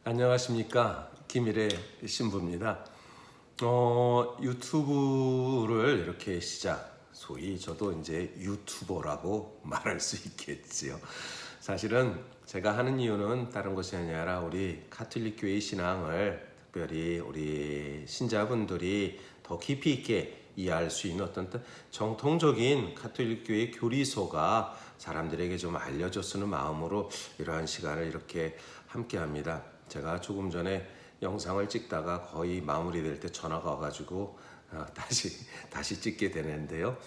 안녕하십니까, 김일의 신부입니다. 유튜브를 이렇게 소위 저도 이제 유튜버라고 말할 수 있겠지요. 사실은 제가 하는 이유는 다른 것이 아니라 우리 가톨릭 교회 신앙을 특별히 우리 신자분들이 더 깊이 있게 이해할 수 있는 어떤 정통적인 가톨릭 교회 교리서가 사람들에게 좀 알려졌으는 마음으로 이러한 시간을 이렇게 함께 합니다. 제가 조금 전에 영상을 찍다가 거의 마무리될 때 전화가 와가지고 다시 찍게 되는데요.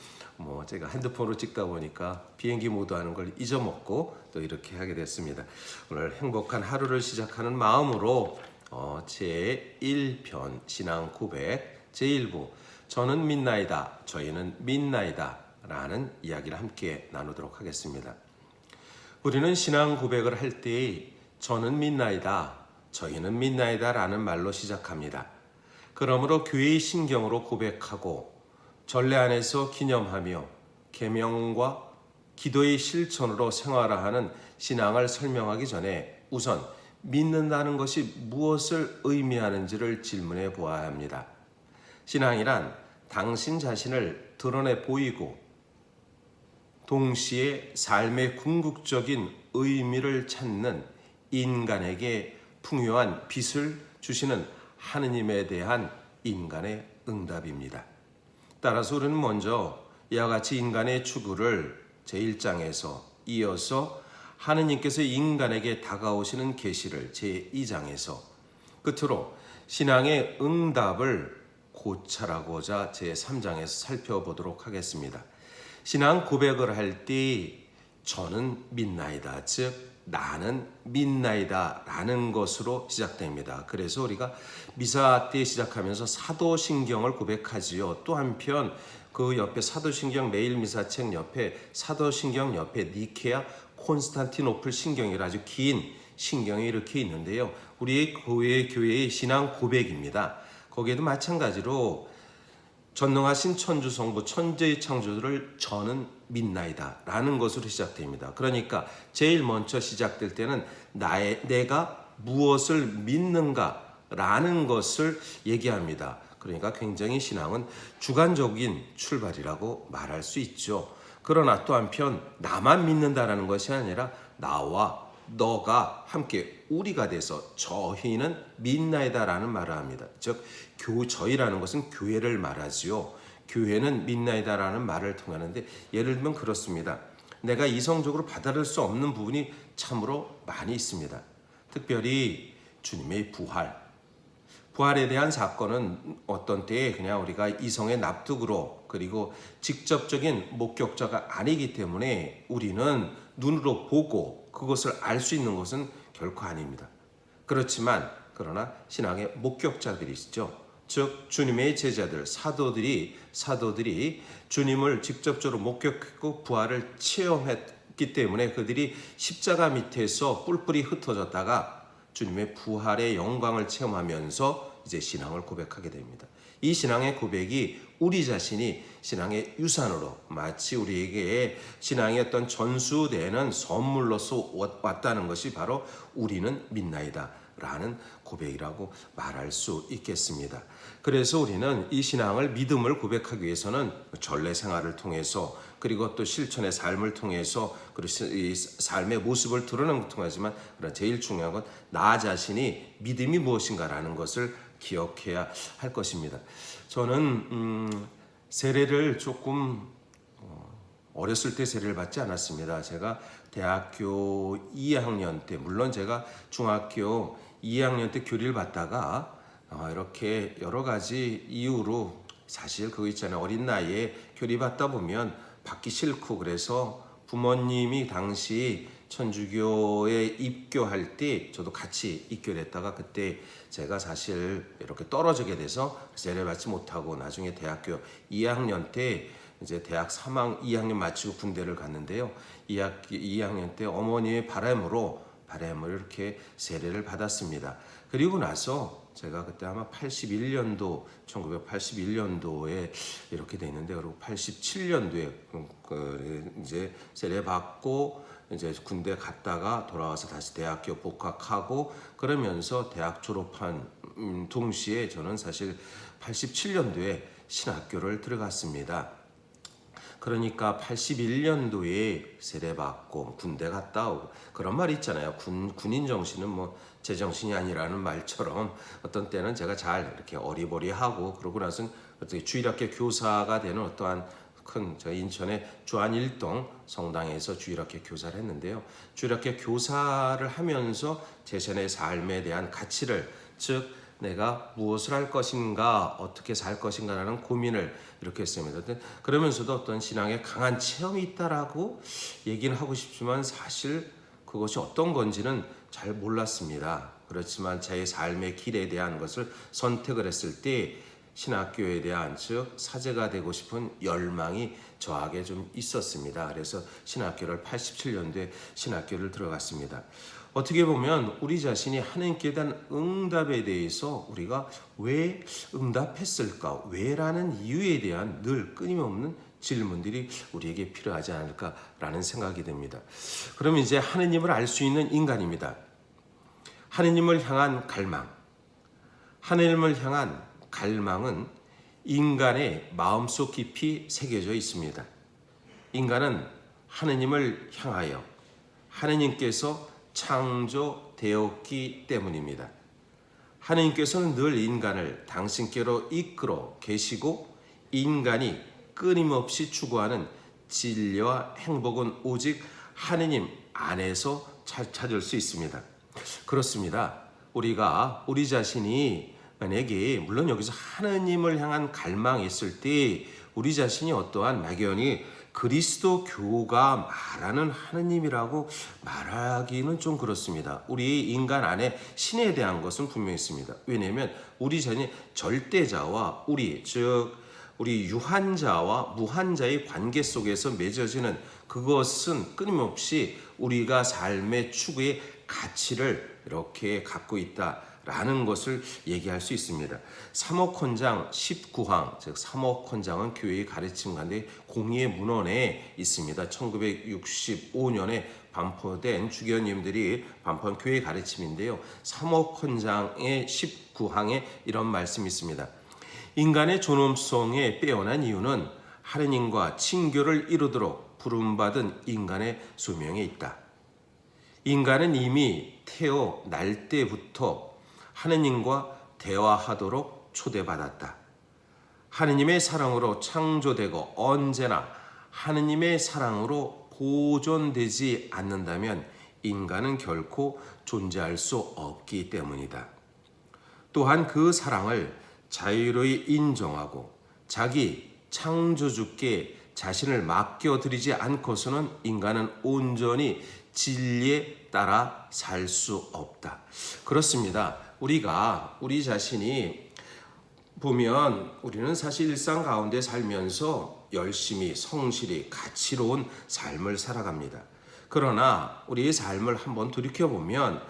제가 핸드폰으로 찍다 보니까 비행기 모드 하는 걸 잊어먹고 또 이렇게 하게 됐습니다. 오늘 행복한 하루를 시작하는 마음으로 제1편 신앙 고백 제1부 저는 믿나이다, 저희는 믿나이다 라는 이야기를 함께 나누도록 하겠습니다. 우리는 신앙 고백을 할 때 저는 믿나이다, 저희는 믿나이다 라는 말로 시작합니다. 그러므로 교회의 신경으로 고백하고 전례 안에서 기념하며 계명과 기도의 실천으로 생활화하는 신앙을 설명하기 전에 우선 믿는다는 것이 무엇을 의미하는지를 질문해 보아야 합니다. 신앙이란 당신 자신을 드러내 보이고 동시에 삶의 궁극적인 의미를 찾는 인간에게 풍요한 빛을 주시는 하느님에 대한 인간의 응답입니다. 따라서 우리는 먼저 이와 같이 인간의 추구를 제1장에서 이어서 하느님께서 인간에게 다가오시는 계시를 제2장에서 끝으로 신앙의 응답을 고찰하고자 제3장에서 살펴보도록 하겠습니다. 신앙 고백을 할 때 저는 믿나이다, 즉 나는 믿나이다 라는 것으로 시작됩니다. 그래서 우리가 미사 때 시작하면서 사도신경을 고백하지요. 또 한편 그 옆에 사도신경 매일 미사책 옆에 사도신경 옆에 니케아 콘스탄티노플 신경이라 아주 긴 신경이 이렇게 있는데요. 우리의 교회의 신앙 고백입니다. 거기에도 마찬가지로 전능하신 천주성부 천재의 창조주를 저는 믿나이다 라는 것으로 시작됩니다. 그러니까 제일 먼저 시작될 때는 내가 무엇을 믿는가 라는 것을 얘기합니다. 그러니까 굉장히 신앙은 주관적인 출발이라고 말할 수 있죠. 그러나 또 한편 나만 믿는다라는 것이 아니라 나와 너가 함께 우리가 돼서 저희는 믿나이다라는 말을 합니다. 즉 저희라는 것은 교회를 말하지요. 교회는 믿나이다라는 말을 통하는데 예를 들면 그렇습니다. 내가 이성적으로 받아들일 수 없는 부분이 참으로 많이 있습니다. 특별히 주님의 부활에 대한 사건은 어떤 때에 그냥 우리가 이성의 납득으로 그리고 직접적인 목격자가 아니기 때문에 우리는 눈으로 보고 그것을 알 수 있는 것은 결코 아닙니다. 그러나 신앙의 목격자들이 있죠. 즉 주님의 제자들 사도들이 주님을 직접적으로 목격했고 부활을 체험했기 때문에 그들이 십자가 밑에서 뿔뿔이 흩어졌다가 주님의 부활의 영광을 체험하면서 이제 신앙을 고백하게 됩니다. 이 신앙의 고백이 우리 자신이 신앙의 유산으로 마치 우리에게 신앙의 어떤 전수되는 선물로서 왔다는 것이 바로 우리는 믿나이다 라는 고백이라고 말할 수 있겠습니다. 그래서 우리는 이 신앙을 믿음을 고백하기 위해서는 전례 생활을 통해서 그리고 또 실천의 삶을 통해서 그리고 이 삶의 모습을 드러내는 것을 통하지만 제일 중요한 건 나 자신이 믿음이 무엇인가라는 것을 기억해야 할 것입니다. 저는 세례를 조금 어렸을 때 세례를 받지 않았습니다. 제가 대학교 2학년 때 물론 제가 중학교 2학년 때 교리를 받다가 이렇게 여러 가지 이유로 사실 그거 있잖아요. 어린 나이에 교리 받다 보면 받기 싫고 그래서 부모님이 당시 천주교에 입교할 때 저도 같이 입교를 했다가 그때 제가 사실 이렇게 떨어지게 돼서 세례를 받지 못하고 나중에 대학교 2학년 때 이제 대학 2학년 마치고 군대를 갔는데요. 2학년 때 어머니의 바람으로 이렇게 세례를 받았습니다. 그리고 나서 제가 그때 아마 1981년도에 이렇게 돼 있는데 그리고 87년도에 이제 세례 받고 이제 군대 갔다가 돌아와서 다시 대학교 복학하고 그러면서 대학 졸업한 동시에 저는 사실 87년도에 신학교를 들어갔습니다. 그러니까 81년도에 세례받고 군대 갔다 오고 그런 말 있잖아요. 군인 정신은 뭐 제 정신이 아니라는 말처럼 어떤 때는 제가 잘 이렇게 어리버리하고 그러고 나서 어떻게 주일학교 교사가 되는 어떠한 큰 저 인천의 주안일동 성당에서 주일학교 교사를 했는데요. 주일학교 교사를 하면서 제 전의 삶에 대한 가치를 즉 내가 무엇을 할 것인가 어떻게 살 것인가라는 고민을 이렇게 했습니다. 그러면서도 어떤 신앙에 강한 체험이 있다라고 얘기는 하고 싶지만 사실 그것이 어떤 건지는 잘 몰랐습니다. 그렇지만 제 삶의 길에 대한 것을 선택을 했을 때 신학교에 대한 즉 사제가 되고 싶은 열망이 저에게 좀 있었습니다. 그래서 신학교를 87년도에 신학교를 들어갔습니다. 어떻게 보면 우리 자신이 하나님께 대한 응답에 대해서 우리가 왜 응답했을까? 왜라는 이유에 대한 늘 끊임없는 질문들이 우리에게 필요하지 않을까라는 생각이 듭니다. 그럼 이제 하느님을 알 수 있는 인간입니다. 하느님을 향한 갈망. 하느님을 향한 갈망은 인간의 마음속 깊이 새겨져 있습니다. 인간은 하느님을 향하여 하느님께서 창조되었기 때문입니다. 하느님께서는 늘 인간을 당신께로 이끌어 계시고 인간이 끊임없이 추구하는 진리와 행복은 오직 하느님 안에서 찾을 수 있습니다. 그렇습니다. 우리가 우리 자신이 만약에 물론 여기서 하느님을 향한 갈망이 있을 때 우리 자신이 어떠한 막연히 그리스도교가 말하는 하느님이라고 말하기는 좀 그렇습니다. 우리 인간 안에 신에 대한 것은 분명히 있습니다. 왜냐하면 우리 자신이 절대자와 우리 유한자와 무한자의 관계 속에서 맺어지는 그것은 끊임없이 우리가 삶의 추구의 가치를 이렇게 갖고 있다라는 것을 얘기할 수 있습니다. 사목헌장 19항, 즉 사목헌장은 교회의 가르침 가운데 공의의 문헌에 있습니다. 1965년에 반포된 주교님들이 반포한 교회 가르침인데요. 사목헌장의 19항에 이런 말씀이 있습니다. 인간의 존엄성에 빼어난 이유는 하느님과 친교를 이루도록 부름받은 인간의 소명에 있다. 인간은 이미 태어날 때부터 하느님과 대화하도록 초대받았다. 하느님의 사랑으로 창조되고 언제나 하느님의 사랑으로 보존되지 않는다면 인간은 결코 존재할 수 없기 때문이다. 또한 그 사랑을 자유로이 인정하고 자기 창조주께 자신을 맡겨드리지 않고서는 인간은 온전히 진리에 따라 살 수 없다. 그렇습니다. 우리 자신이 보면 우리는 사실 일상 가운데 살면서 열심히 성실히 가치로운 삶을 살아갑니다. 그러나 우리의 삶을 한번 돌이켜보면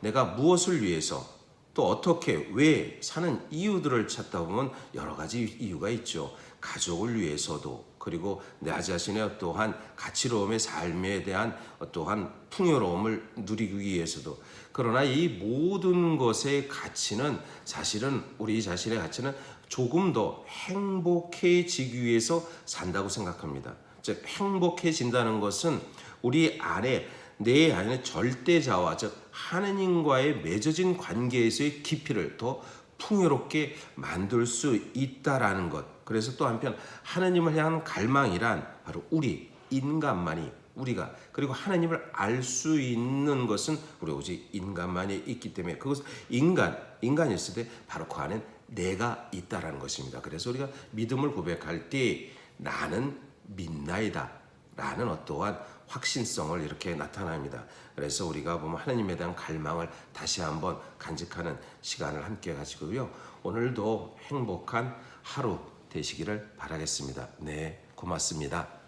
내가 무엇을 위해서 또 어떻게 왜 사는 이유들을 찾다 보면 여러 가지 이유가 있죠. 가족을 위해서도 그리고 내 자신의 어떠한 가치로움의 삶에 대한 어떠한 풍요로움을 누리기 위해서도 그러나 이 모든 것의 가치는 사실은 우리 자신의 가치는 조금 더 행복해지기 위해서 산다고 생각합니다. 즉 행복해진다는 것은 우리 안에 내 안에 절대자와 즉 하느님과의 맺어진 관계에서의 깊이를 더 풍요롭게 만들 수 있다라는 것. 그래서 또 한편 하느님을 향한 갈망이란 바로 우리 인간만이 우리가 그리고 하나님을 알 수 있는 것은 우리 오직 인간만이 있기 때문에 그것은 인간이었을 때 바로 그 안에 내가 있다라는 것입니다. 그래서 우리가 믿음을 고백할 때 나는 믿나이다 라는 어떠한 확신성을 이렇게 나타납니다. 그래서 우리가 보면 하나님에 대한 갈망을 다시 한번 간직하는 시간을 함께 가지고요. 오늘도 행복한 하루 되시기를 바라겠습니다. 네, 고맙습니다.